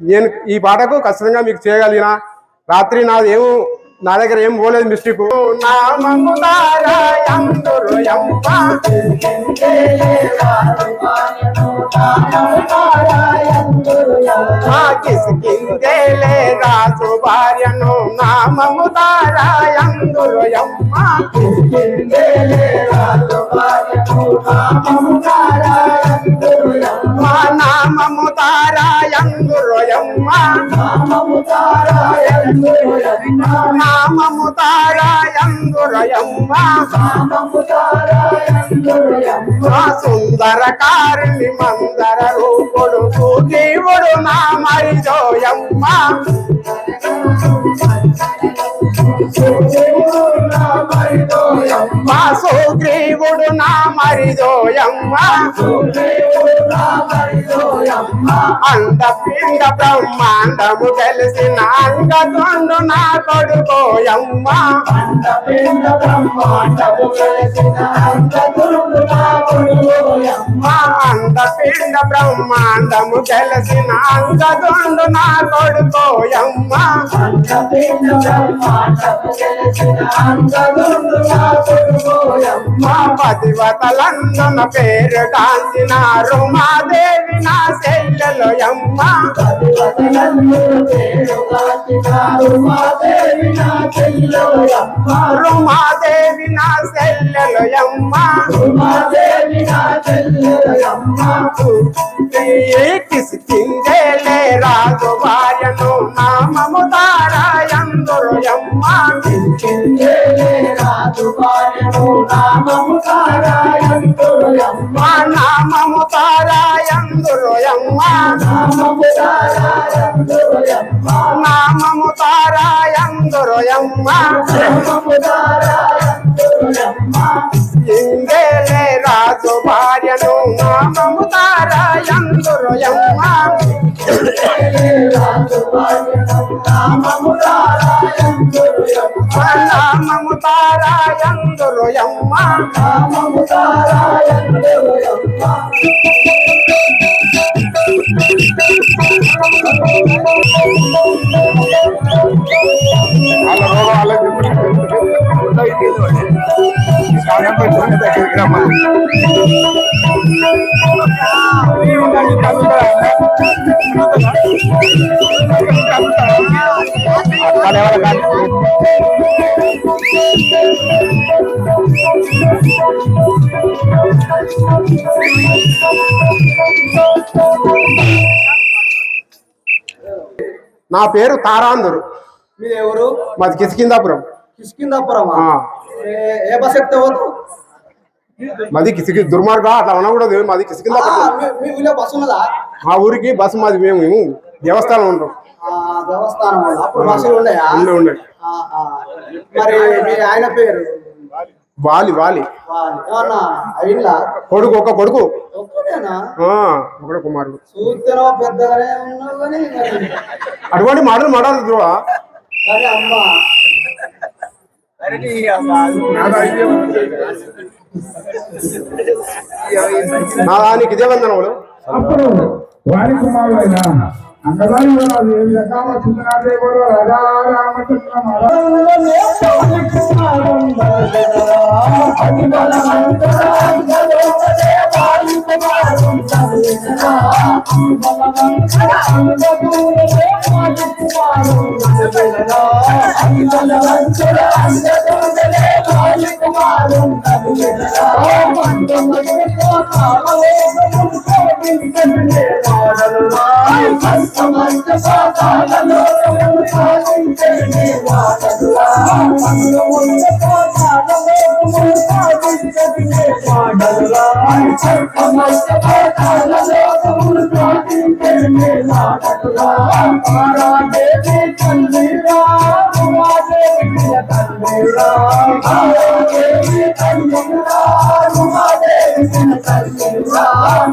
నేను ఈ పాటకు ఖచ్చితంగా మీకు చేయగలిగిన. రాత్రి నా దగ్గర ఏం పోలేదు మిస్టేక్. కిసికిందేలే రాజు భార్యను నామము తారాయందురు యమ్మ. నామము తారాయందురు యమ్మ. నామము తారాయందురు యమ్మ. సుందర కారిణి మందర రూపుడు దేవుడు నా మరిజోయమ్మ. సుగ్రీవుడు నా మరిజోయమ్మ. అండపిండ బ్రహ్మాండము తెలిసిన అంగతుండు నా కొడుకోయమ్మ. అండపిండ బ్రహ్మాండము తెలిసిన అంగతుండు నా కొడుకోయమ్మ. అండపిండ బ్రహ్మాండము తెలిసిన అంగతుండు నా కొడుకోయమ్మ. అండపిండ బ్రహ్మాండము తెలిసిన అంగతుండు నా కొడుకోయమ్మ. పతివతలందున పేరు కాంచిన రుమాదేవి నా చెల్లెలు యమ్మ. రుమాదేవి నా చెల్లెలు యమ్మ. కిసికిందేలే రాజు భార్యను నామము తారాయందురు యమ్మ. రాజు భార్యను నామము తారాయందురు యమ్మ. నామము తారాయందురు యమ్మ. నామము తారాయందురు యమ్మ. నామము తారాయందురు యమ్మ. నామము తారాయందురు యమ్మ. ఇందేలే రాజు భార్యను నామము తారాయందురు యమ్మ. రాజు భార్యను నామము తారాయందురు యమ్మ. నామము తారాయందురు యమ్మ. నామము తారాయందురు యమ్మ. నా పేరు తారాందరు. మీరు ఎవరు? మాది కిష్కిందాపురం. కిష్కిందాపురం ఏ బస్ ఎక్కుతావు? మాది దుర్మార్గ అట్లా అనకూడదు. మాది కిష్కిందాపురం. మీ ఊళ్ళో బస్సు ఉన్నదా? మా ఊరికి బస్సు మాది. మేము దేవస్థానం ఉంటాం. దేవస్థానం అప్పుడు బస్సులు ఉన్నాయా? ఉండే. మరి మీ ఆయన పేరు? వాలి. కొడుకు ఒక కొడుకు. ఒకడే కుమారుడు. పెద్దగానే ఉన్నావు కానీ అటువంటి మాటలు మాట్లాడుతు. నా దానికి ఇదే వందనములు. అప్పుడు వారి కుమారుడైన అంగదాని రకాల సుందరాదేవుడు రాజా రామచంద్ర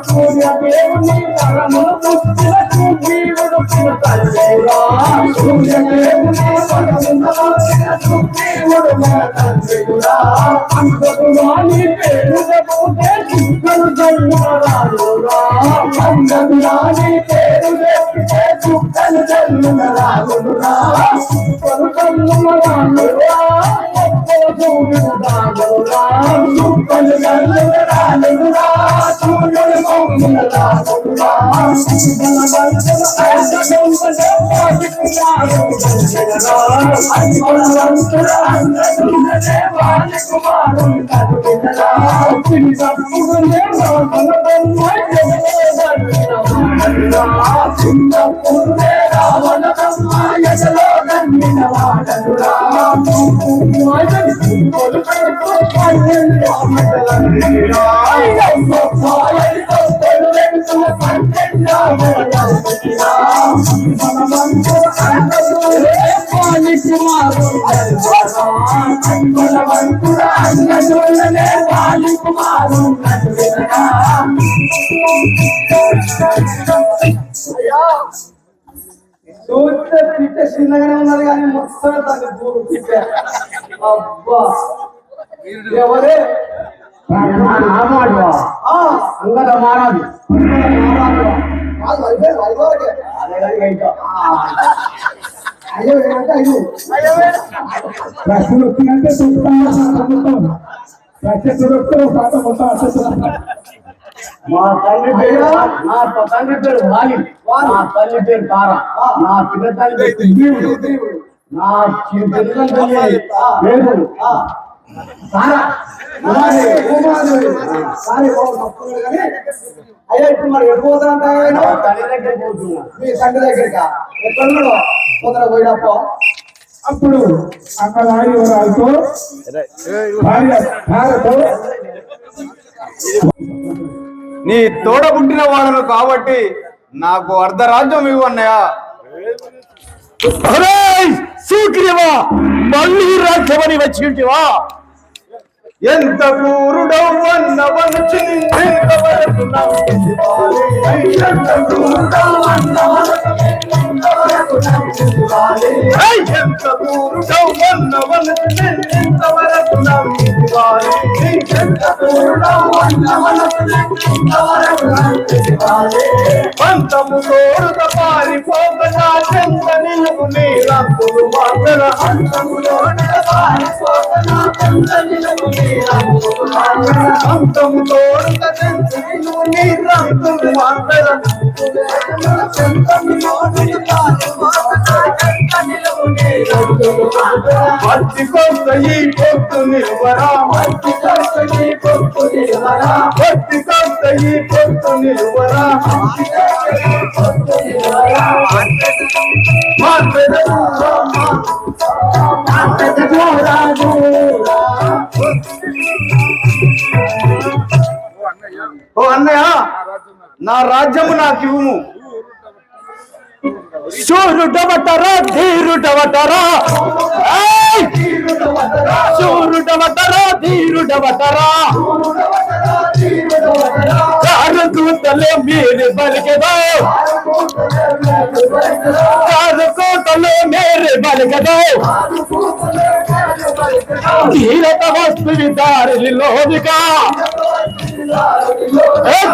సూర్యదేవుని పరమును పుట్టిన సుగ్రీవుడు మన తండ్రిరా సూర్యదేవుని పరమును పుట్టిన సుగ్రీవుడు మన తండ్రిరా అంతకు రాని పేరు చెబితే చుక్కలు జల్లురాలురా అంతకు రాని పేరు చెబితే చుక్కలు జల్లురాలురా చుక్కలు జల్లురాలురా సూర్యుడు రాలురా చుక్కలు జల్లురాలురా సూర్యుడు రాలురా చూస్తే పిట్ట చిన్నగానే ఉన్నది కానీ మొత్తం దాన్ని పూరు పిట్ట అబ్బా ఎవరే అంగద మారాది అయ్యో ఏమంటే అయ్యో ప్రశ్నలు వచ్చినంటే మా తల్లి పేరు వాలి మా తల్లి పేరు తార నా చిన్న తల్లి పేరు సుగ్రీవుడు నా చిన్న తల్లి పేరు తార అయ్యా ఇప్పుడు మరి ఎటు పోతానంట తల్లి దగ్గర పోతున్నా మీ తండ్రి దగ్గరికా ఎక్కడ పోతారా పోయినప్ప అప్పుడు అక్కలాడి వరాలతో భార్య తారతో నీ తోడబుట్టిన వాడను కాబట్టి నాకు అర్ధరాజ్యం ఇవ్వన్నయ్య. సుగ్రీవా మళ్ళీ రాజ్యమని వచ్చి ఉంటివా? ఎంత కూరుడవన్నవనుచి నిన్నెంతవరకు నమ్మించుకోవాలి. ఎంత కూరుడవన్నవనుచి నిన్నెంతవరకు నమ్మించుకోవాలి. పంతము తోడుత పారిపోక నా చెంత నిలుగు నీరంతులు మాటల అంతము తోడుత పారిపోక నా చెంత నిలుగు అంతము తోడుత చెంత నిలుగు నీరంతులు మాటల మట్టి కొత్త ఈ పొత్తు నిలువరా మట్టి కొత్త ఈ పొత్తు నిలువరా మట్టి కొత్త ఈ పొత్తు నిలువరా ఓ అన్నయ్య నా రాజ్యము నాకు ఇవ్వుము. శూరుడవటరా ధీరుడవటరా శూరుడవటరా ధీరుడవటరా కారుకూతలో మీరు బలికెదో కారుకూతలో మీరు బలికెదో ధీరత వస్తుని దారిలోదిగా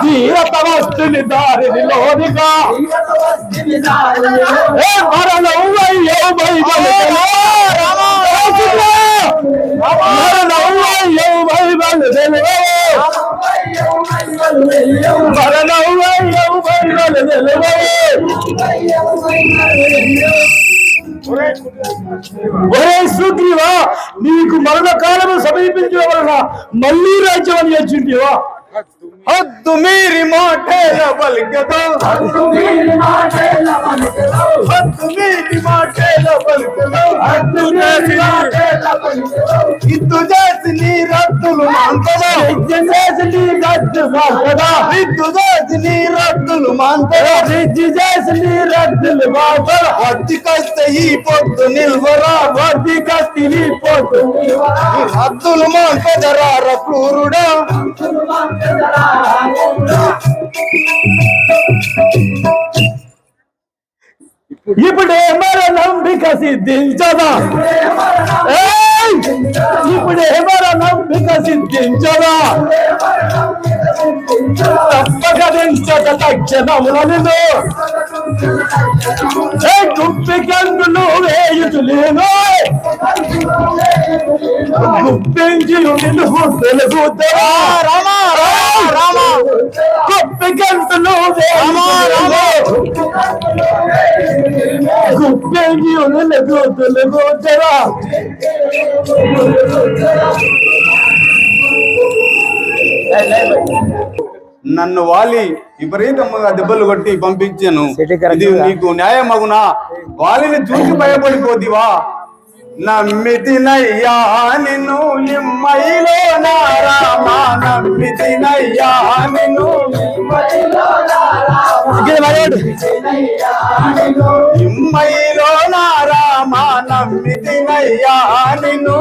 ధీరత వస్తుని దారిలోదిగా మరణమయ్యో బైబిల్ మరణమయ్యో బైబిల్ తెలుగు మరణమయ్యో బైబిల్ తెలుగు ఒరే సుగ్రీవా నీకు మరణకాలము సమీపించడం వలన మళ్ళీ రాజ్యం అని వచ్చింటివా? హద్దు మీరి మాటేల బలికతో హద్దు మీరి మాటేల పలుకులు హద్దు చేసి ఇద్దు చేసి నీ రద్దులు మాంతదా రిజ్జు చేసి నీ రద్దు మాంతదా ఇద్దు చేసి నీ రద్దులు మాంతదా రిజ్జు చేసి నీ రద్దులు మాంతదా వద్దికొస్తే ఈ పొద్దు నిల్వరా వడ్డీ కత్తి నీ పోతు రద్దులు మాంతదరా క్రూరుడా ఇప్పుడే మరణం వికసిద్ధించదా ఇప్పుడే మరణం వికసిద్ధించదా తప్పకరించక తక్షణములను గుప్పికందులు వేయుతులేను గుప్పించి నిలుగు తెలుగుతరా రామా రామా గుప్పికందులు గుప్పించి నిలుగు తెలుగుతరా నన్ను వాలి విపరీతంగా దెబ్బలు కొట్టి పంపించాను ఇది నీకు న్యాయమగునా వాలిని చూసి భయపడిపోతివా నమ్మితినయ్యా నిన్ను ఇమ్మయిలో నారామా నమ్మితినయ్యా నిన్ను ఇమ్మయిలో నారామా నమ్మితినయ్యా నిన్ను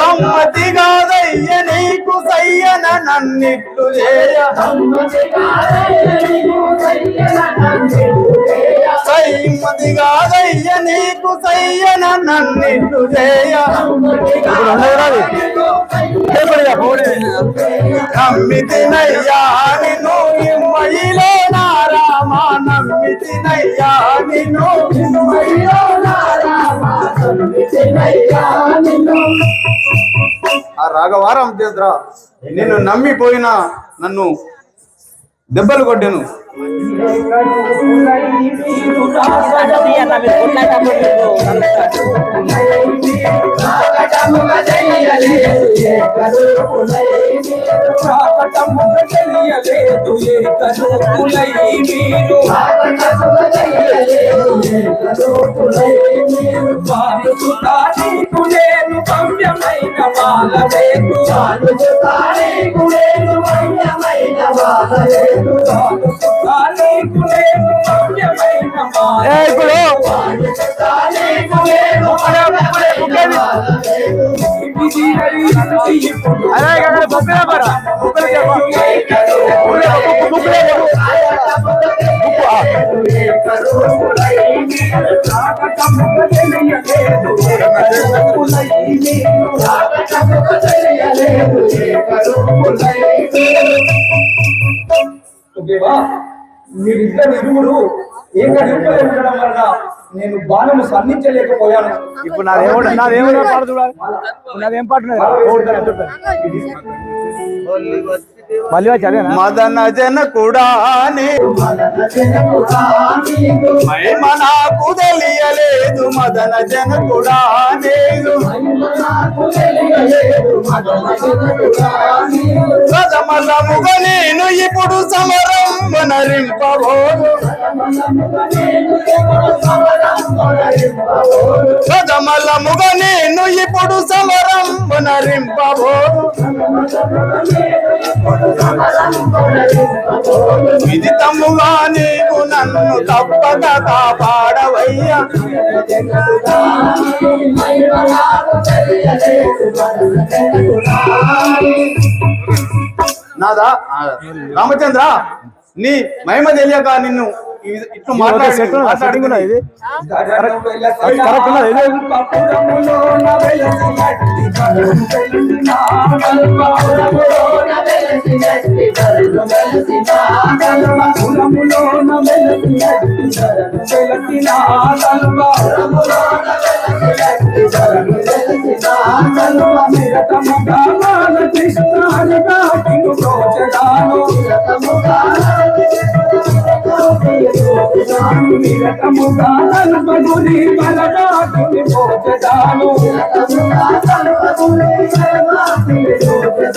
సమ్మతి కాదయ్య నీకు సయ్యన నన్నిట్లు చేయ సమ్మతి కాదయ్య నీకు సయ్యన నన్నిట్లు చేయ నమ్మితినయ్యా నిన్ను ఇమ్మయిలో నారామా నమ్మితినయ్యా నిన్ను ఆ రాఘవారం చేద్ర నిన్ను నమ్మిపోయినా నన్ను దెబ్బలు కొట్టాను మీరిద్దరు ఇరువురు ఏకడింపులో ఉండడం వలన నేను బాణము సంధించలేకపోయాను. ఇప్పుడు నాదేమో పాట చూడాలి, నాదేం పాట మళ్ళీ వచ్చి అదేనా మదన జన కూడా నాకు తెలియలేదు మదన జన కూడా సదమలముగా నేను ఇప్పుడు సమరం నరింపబోదు సదమలముగా నేను ఇప్పుడు సమరం నరింపబోదు విదితముగా నీవు నన్ను తప్పక కాపాడవయ్యా నాదా రామచంద్ర నీ మహిమ తెలియక నిన్ను ఇట్లు మాట్లాడుకున్నా ఇది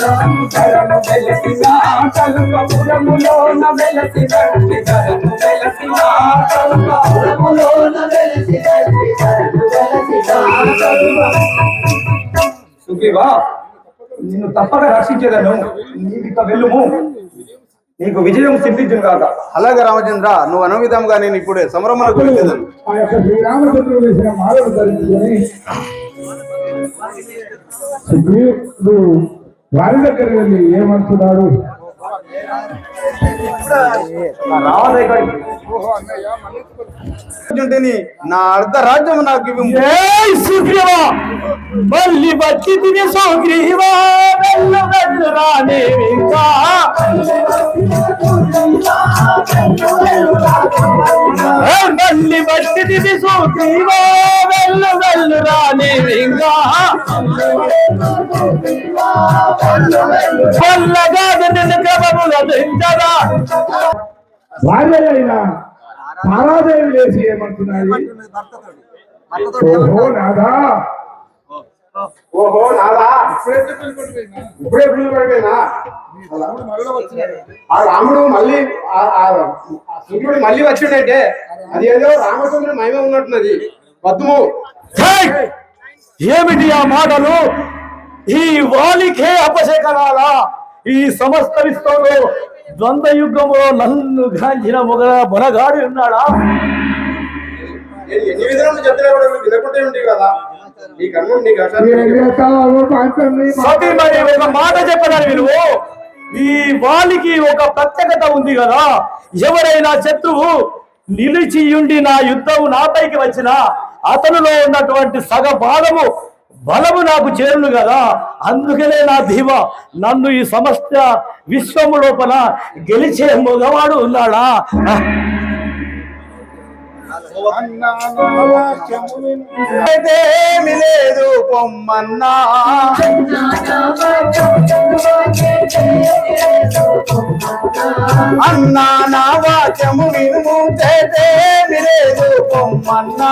ధరము వెలసిన కల్పపురములోన వెలసినట్టి ధరము వెలసిన కల్పపురములోన వెలసినట్టి ధరము వెలసిన సుగ్రీవా, నిన్ను తప్పక రక్షించేదను. నీవిక వెళ్ళుము, నీకు విజయం సిద్ధించును కాక. అలాగే రామచంద్ర, నువ్వు అను విధంగా నేను ఇప్పుడే సమరమునకు వెళ్ళేదను. ఆ యొక్క శ్రీరామచంద్రుడు వేసిన మాలను ధరించుకొని సుగ్రీవుడు వారి దగ్గర వెళ్ళి ఏమంటున్నాడు? నా అర్ధ రాజ్యం నాకు ఇవ్వు. సుగ్రీవా మళ్ళీ వచ్చి తిని సుగ్రీవా వెళ్ళు వెళ్ళు రాని ఇంకా మళ్ళీ వచ్చి తిని సుగ్రీవా వెళ్ళు వెళ్ళు రాని ఇంకా వల్లగాదు నిన్ను కబముల దించదా. భార్య అయినా తారాదేవి లేచి ఏమంటున్నాయి? ఓహో నాదా, ఓహో నాదా, ఇప్పుడే పిల్లలు పడిపోయినా ఆ రాముడు మళ్ళీ సూర్యుడు మళ్ళీ వచ్చిండంటే అది ఏదో రామచంద్రుడు మహిమ ఉన్నట్టున్నది. పద్ము ఏమిటి ఆ మాటలు? ఈ వాలికే అపశకనాలా? ఈ సమస్త విశ్వంలో ద్వంద్వ యుగంలో నన్ను గాంచిన మొనగాడు ఉన్నాడా? ఎన్ని విధాలు చెప్తున్నా కూడా వినకుంటే ఉండేవి కదా. నీ కన్ను నీ సతీ మరి ఒక మాట చెప్పడానికి నువ్వు ఈ వాలికి ఒక ప్రత్యేకత ఉంది కదా. ఎవరైనా శత్రువు నిలిచియుండి నా యుద్ధం నాపైకి వచ్చిన అతనిలో ఉన్నటువంటి సగ భాగము బలము నాకు చేరును కదా. అందుకనే నా ధీమ నన్ను ఈ సమస్త విశ్వము లోపల గెలిచే మగవాడు ఉన్నాడా? ఏమీ లేదు పొమ్మన్నా, అన్నా నా వాక్యము వినుము. ఏమీ లేదు పొమ్మన్నా,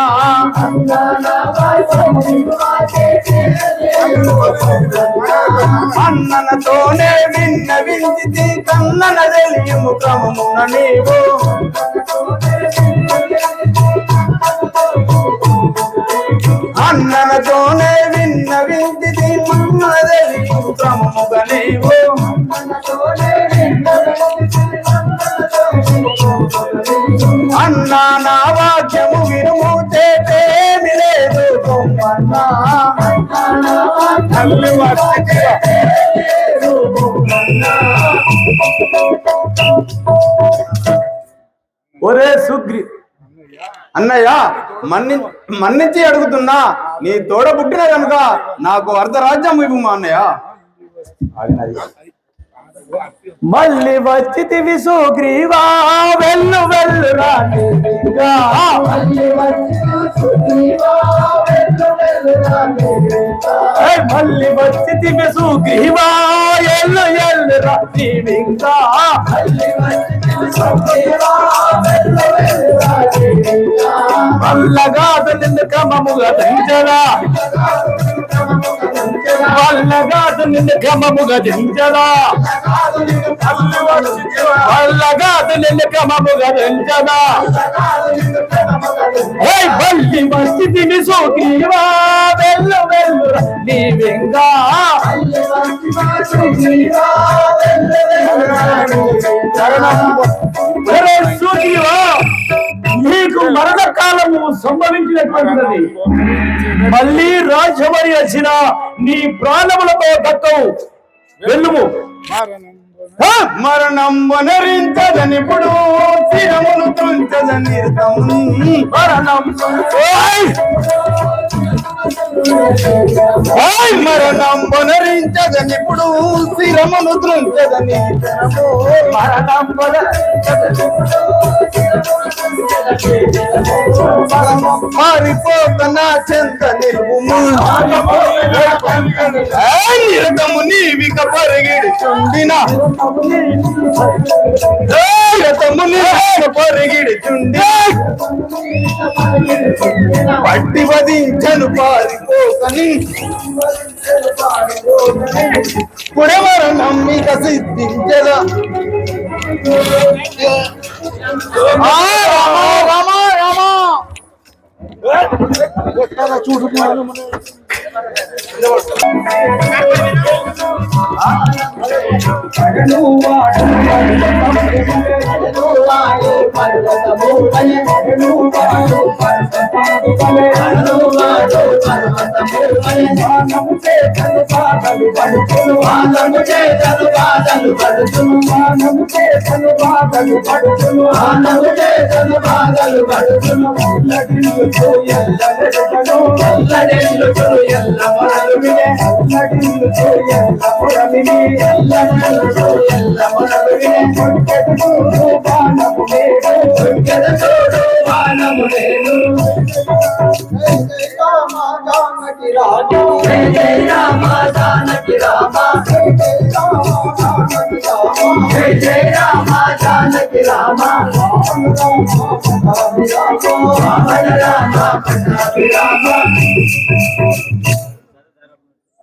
అన్ననతోనే విన్నవించి కన్నన తెలియము క్రమమున నీవు. అన్ననతోనే విన్నవించి కన్నన తెలియము క్రమముగా నీవు. అన్నా నా వాక్యము వినుము. ఏమీ లేదు పొమ్మన్నా, తల్లి ఒరే సుగ్రీ అన్నయ్య మన్నించి అడుగుతున్నా. నీ తోడ పుట్టిన కనుక నాకు అర్ధరాజ్యం ఇవ్వు మా అన్నయ్య. మళ్ళీ వచ్చితివి సుగ్రీవా వెళ్ళు వెళ్ళు రాని ఇంకా మళ్ళీ వచ్చితివి సుగ్రీవా ఎల్లు ఎల్లు రాని ఇంకా వల్లగాదు నిన్ను క్రమముగా దించదా. వల్లగాదు నిన్ను క్రమముగా దించదా. వల్లగాదు నిన్ను క్రమముగా దించదా. మళ్ళీ వచ్చితివి సుగ్రీవా వెళ్ళు వెళ్ళు నీవింగా సుగ్రీవా నీకు మరణకాలము సంభవించినటువంటిది. మళ్ళీ రాజ్యమని వచ్చిన నీ ప్రాణములతో దక్కవు. వెళ్ళుము. మరణం వనరించదనిప్పుడు శిరమును తుంచదని మరణం మరణం వనరించదనిప్పుడు శిరమును తుంచదని మరణం మారిపోతున్నా చెంత నిలువుము. నిరతము నీవిక పరిగిడుచుండిన రతము పరిగిడుచుండే పట్టి వధించను పారిపోకని పుడవర నమ్మిక సిద్ధించద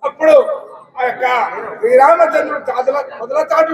అప్పుడు ఆ యొక్క శ్రీరామచంద్రుడు మొదల చాటు